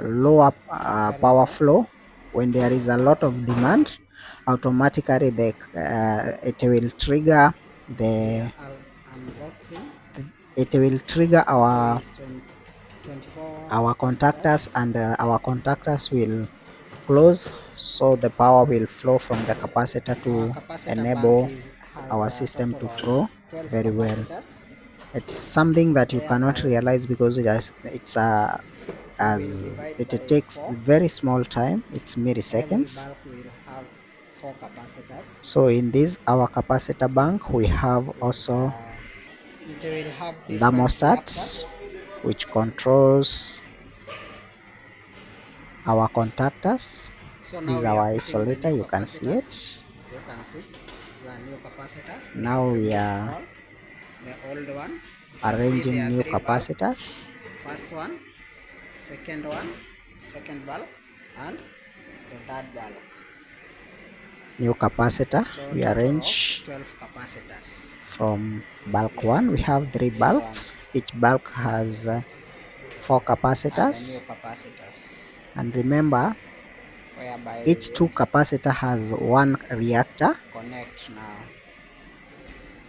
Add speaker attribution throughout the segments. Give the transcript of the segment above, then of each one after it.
Speaker 1: lower power flow, when there is a lot of demand, automatically it will trigger
Speaker 2: We are
Speaker 1: the
Speaker 2: unboxing.
Speaker 1: it will trigger
Speaker 2: Today is 24
Speaker 1: our contactors,
Speaker 2: capacitors.
Speaker 1: and our contactors will close, so the power will flow from the capacitor
Speaker 2: Our
Speaker 1: to
Speaker 2: capacitor bank
Speaker 1: enable
Speaker 2: has
Speaker 1: our
Speaker 2: a
Speaker 1: system
Speaker 2: total
Speaker 1: to
Speaker 2: of
Speaker 1: flow
Speaker 2: 12
Speaker 1: very well.
Speaker 2: capacitors,
Speaker 1: It's something that you cannot
Speaker 2: whereby
Speaker 1: realize because it's
Speaker 2: we will
Speaker 1: as
Speaker 2: divide
Speaker 1: it
Speaker 2: by
Speaker 1: takes
Speaker 2: 4.
Speaker 1: very small time, it's
Speaker 2: Every
Speaker 1: milliseconds.
Speaker 2: bulk will have 4 capacitors.
Speaker 1: So in this our capacitor bank we have
Speaker 2: With
Speaker 1: also
Speaker 2: it will have different
Speaker 1: thermostats
Speaker 2: reactors.
Speaker 1: which controls our contactors.
Speaker 2: So
Speaker 1: This
Speaker 2: now
Speaker 1: is
Speaker 2: we are
Speaker 1: our
Speaker 2: putting the
Speaker 1: isolator,
Speaker 2: new
Speaker 1: you can see it.
Speaker 2: capacitors. As you can see, these are new capacitors. We have
Speaker 1: Now we
Speaker 2: removed
Speaker 1: are
Speaker 2: all the old one. You can see
Speaker 1: arranging
Speaker 2: there are
Speaker 1: new
Speaker 2: 3 bulb.
Speaker 1: capacitors.
Speaker 2: First one, second one, second bulb, and the third bulb.
Speaker 1: New capacitor
Speaker 2: So
Speaker 1: we
Speaker 2: total of
Speaker 1: arrange
Speaker 2: 12 capacitors.
Speaker 1: from bulk
Speaker 2: Yeah,
Speaker 1: 1. We have three
Speaker 2: these
Speaker 1: bulks,
Speaker 2: ones
Speaker 1: each bulk has four
Speaker 2: are the new
Speaker 1: capacitors.
Speaker 2: capacitors,
Speaker 1: And remember,
Speaker 2: whereby we
Speaker 1: each
Speaker 2: will
Speaker 1: two capacitor has one reactor,
Speaker 2: connect now.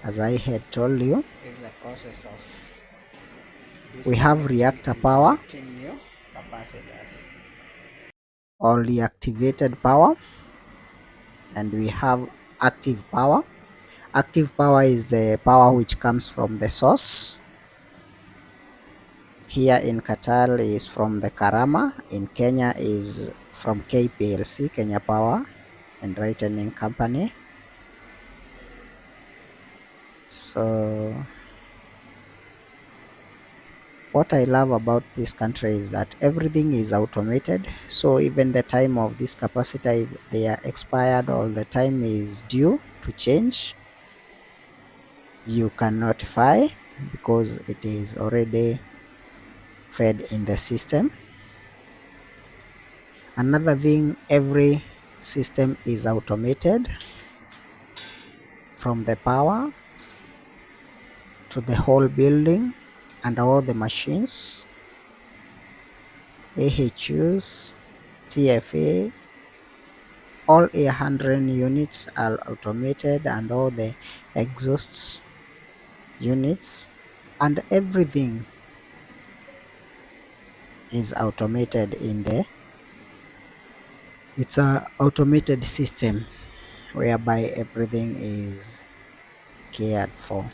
Speaker 1: as I had told you.
Speaker 2: This is the process of
Speaker 1: We have
Speaker 2: disconnecting
Speaker 1: reactor
Speaker 2: and
Speaker 1: power
Speaker 2: connecting new capacitors.
Speaker 1: or reactivated power, and we have active power. Active power is the power which comes from the source. Here in Qatar is from the Karama, in Kenya is from KPLC, Kenya Power and Lightning Company. So what I love about this country is that everything is automated. So even the time of this capacitor, if they are expired or the time is due to change, you can notify because it is already fed in the system. Another thing, every system is automated from the power to the whole building and all the machines, AHUs, TFA, all air handling units are automated, and all the exhaust units and everything is automated in the it's a automated system whereby everything is cared for.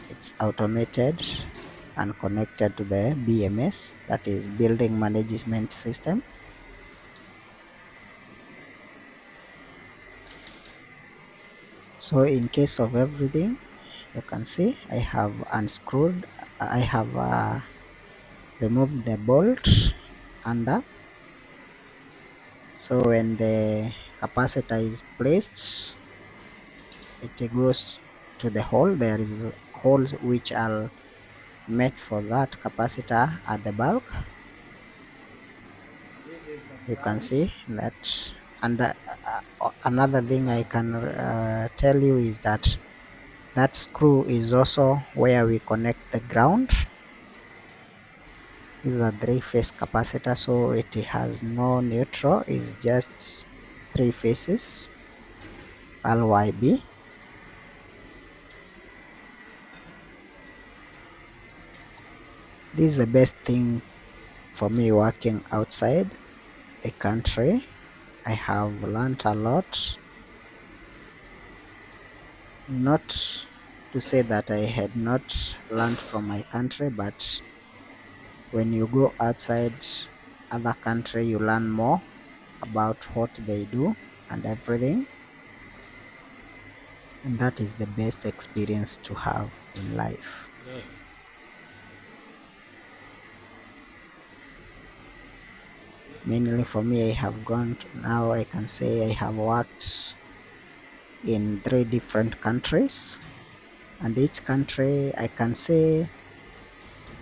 Speaker 1: It's automated and connected to the BMS, that is building management system. So in case of everything, you can see I have unscrewed, I have removed the bolt under. So when the capacitor is placed, it goes to the hole. There is holes which are made for that capacitor at the bulk.
Speaker 2: This is the
Speaker 1: You can
Speaker 2: ground.
Speaker 1: see that. And another
Speaker 2: These
Speaker 1: thing I
Speaker 2: are
Speaker 1: can
Speaker 2: the faces.
Speaker 1: tell you is that that screw is also where we connect the ground. This is a three-phase capacitor, so it has no neutral, it's just three phases, RYB. This is the best thing for me working outside the country. I have learned a lot. Not to say that I had not learned from my country, but when you go outside other country, you learn more about what they do and everything. And that is the best experience to have in life. Mainly for me, I have gone to, now I can say I have worked in three different countries, and each country I can say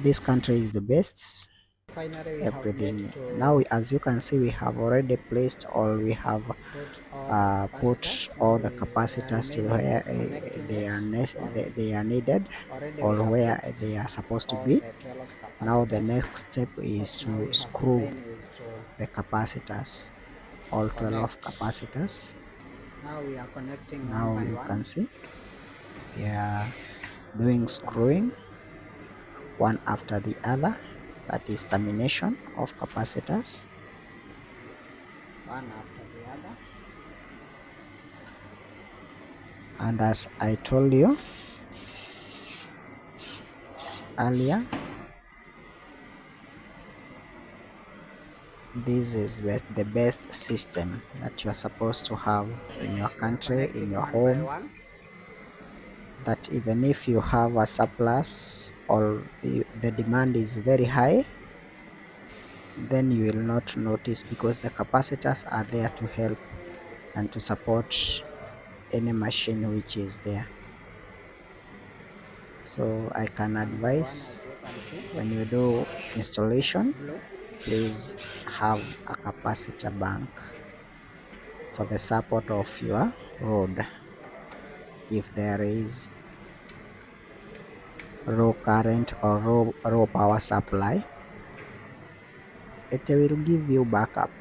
Speaker 1: this country is the best.
Speaker 2: finally we have made
Speaker 1: everything. Now
Speaker 2: to
Speaker 1: as you can see, we have already placed, or we have
Speaker 2: put all the
Speaker 1: put
Speaker 2: capacitors. Now
Speaker 1: all the
Speaker 2: we are
Speaker 1: capacitors to
Speaker 2: remaining
Speaker 1: where
Speaker 2: connecting it. Or
Speaker 1: they are needed,
Speaker 2: already we
Speaker 1: or
Speaker 2: have
Speaker 1: where
Speaker 2: fixed
Speaker 1: they are supposed to
Speaker 2: all
Speaker 1: be.
Speaker 2: the 12
Speaker 1: Now the
Speaker 2: capacitors.
Speaker 1: next step is
Speaker 2: What now
Speaker 1: to
Speaker 2: we have
Speaker 1: screw
Speaker 2: remain is to
Speaker 1: the capacitors, all 12
Speaker 2: connect.
Speaker 1: capacitors.
Speaker 2: Now we are connecting one
Speaker 1: Now
Speaker 2: by
Speaker 1: you
Speaker 2: one.
Speaker 1: can see we are doing
Speaker 2: You can see
Speaker 1: screwing one after the other. That is termination of capacitors.
Speaker 2: one after the other.
Speaker 1: And as I told you earlier, this is the best system that you are supposed to have in your
Speaker 2: We are
Speaker 1: country, in
Speaker 2: connecting
Speaker 1: your
Speaker 2: one by
Speaker 1: home,
Speaker 2: one.
Speaker 1: that even if you have a surplus, or the demand is very high, then you will not notice, because the capacitors are there to help and to support any machine which is there. So I can
Speaker 2: One by one, as
Speaker 1: advise,
Speaker 2: you can see.
Speaker 1: when you do
Speaker 2: It's
Speaker 1: installation,
Speaker 2: blue.
Speaker 1: please have a capacitor bank for the support of your road. If there is raw current or raw power supply, it will give you backup,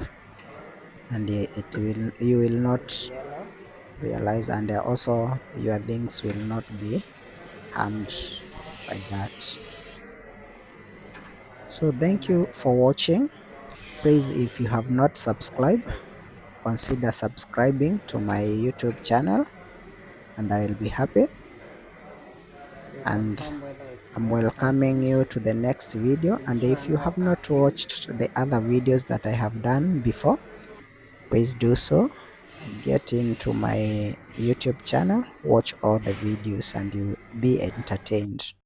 Speaker 1: and you will not
Speaker 2: It's yellow.
Speaker 1: realize, and also your things will not be harmed by that. So thank you
Speaker 2: Finally
Speaker 1: for
Speaker 2: then.
Speaker 1: watching. Please, if you have not subscribed,
Speaker 2: Yes.
Speaker 1: consider subscribing to my YouTube channel, and I will be happy.
Speaker 2: We
Speaker 1: And
Speaker 2: confirm whether it's
Speaker 1: I'm
Speaker 2: well
Speaker 1: welcoming
Speaker 2: tightened.
Speaker 1: you to the next video.
Speaker 2: Make
Speaker 1: And
Speaker 2: sure
Speaker 1: if you
Speaker 2: no
Speaker 1: have not
Speaker 2: arcing.
Speaker 1: watched the other videos that I have done before, please do so. Get into my YouTube channel, watch all the videos, and you be entertained.